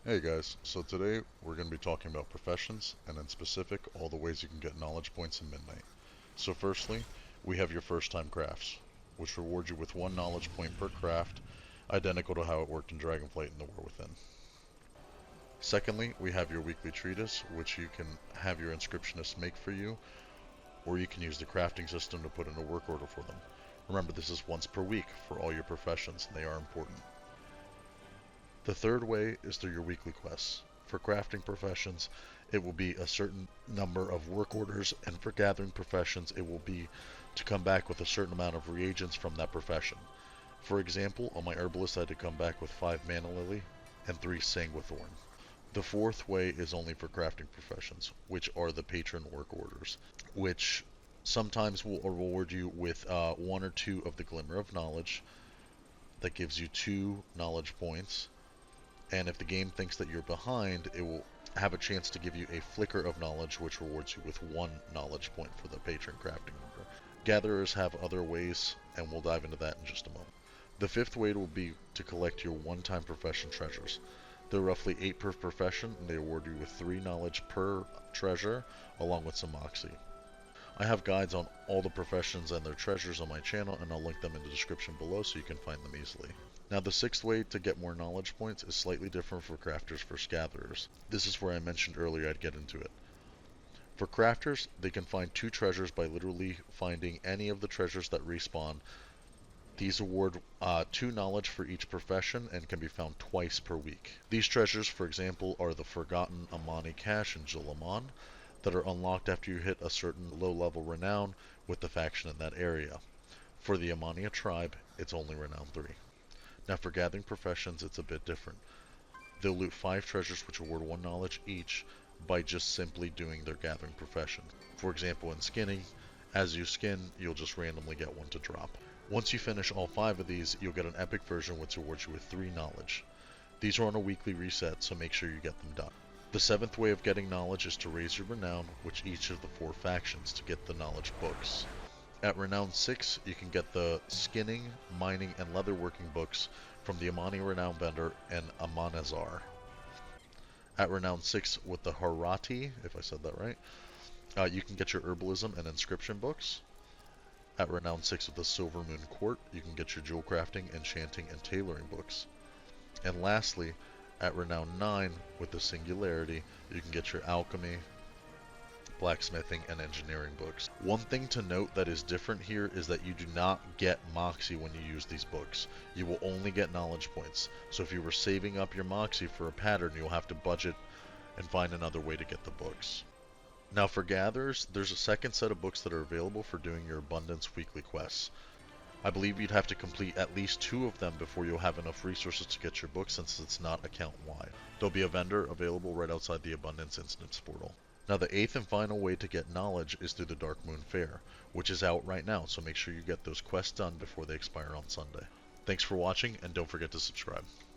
Hey guys, so today we're going to be talking about professions, and in specific, all the ways you can get knowledge points in Midnight. So firstly, we have your first time crafts, which reward you with one knowledge point per craft, identical to how it worked in Dragonflight and the War Within. Secondly, we have your weekly treatise, which you can have your inscriptionists make for you, or you can use the crafting system to put in a work order for them. Remember, this is once per week for all your professions, and they are important. The third way is through your weekly quests. For crafting professions, it will be a certain number of work orders, and for gathering professions, it will be to come back with a certain amount of reagents from that profession. For example, on my herbalist, I had to come back with 5 mana lily and 3 sanguithorn. The fourth way is only for crafting professions, which are the patron work orders, which sometimes will reward you with 1 or 2 of the glimmer of knowledge. That gives you 2 knowledge points. And if the game thinks that you're behind, it will have a chance to give you a flicker of knowledge, which rewards you with 1 knowledge point for the patron crafting order. Gatherers have other ways, and we'll dive into that in just a moment. The fifth way will be to collect your one-time profession treasures. There are roughly 8 per profession, and they award you with 3 knowledge per treasure, along with some moxie. I have guides on all the professions and their treasures on my channel, and I'll link them in the description below so you can find them easily. Now, the sixth way to get more knowledge points is slightly different for crafters versus gatherers. This is where I mentioned earlier I'd get into it. For crafters, they can find 2 treasures by literally finding any of the treasures that respawn. These award 2 knowledge for each profession and can be found twice per week. These treasures, for example, are the Forgotten Amani Cache and Jewelcrafting that are unlocked after you hit a certain low-level renown with the faction in that area. For the Amania tribe, it's only renown 3. Now for gathering professions, it's a bit different. They'll loot 5 treasures which award 1 knowledge each by just simply doing their gathering profession. For example, in skinning, as you skin, you'll just randomly get 1 to drop. Once you finish all 5 of these, you'll get an epic version which awards you with 3 knowledge. These are on a weekly reset, so make sure you get them done. The 7th way of getting knowledge is to raise your renown, which each of the 4 factions to get the knowledge books. At Renown 6, you can get the Skinning, Mining, and Leatherworking books from the Amani Renown Vendor and Amanazar. At Renown 6 with the Harati, if I said that right, you can get your Herbalism and Inscription books. At Renown 6 with the Silver Moon Court, you can get your Jewelcrafting, Enchanting, and Tailoring books. And lastly, at Renown 9 with the Singularity, you can get your Alchemy, Blacksmithing, and Engineering books. One thing to note that is different here is that you do not get Moxie when you use these books. You will only get knowledge points. So if you were saving up your Moxie for a pattern, you'll have to budget and find another way to get the books. Now for gatherers, there's a second set of books that are available for doing your Abundance weekly quests. I believe you'd have to complete at least 2 of them before you'll have enough resources to get your book, since it's not account-wide. There'll be a vendor available right outside the Abundance Instance portal. Now the 8th and final way to get knowledge is through the Darkmoon Faire, which is out right now, so make sure you get those quests done before they expire on Sunday. Thanks for watching, and don't forget to subscribe.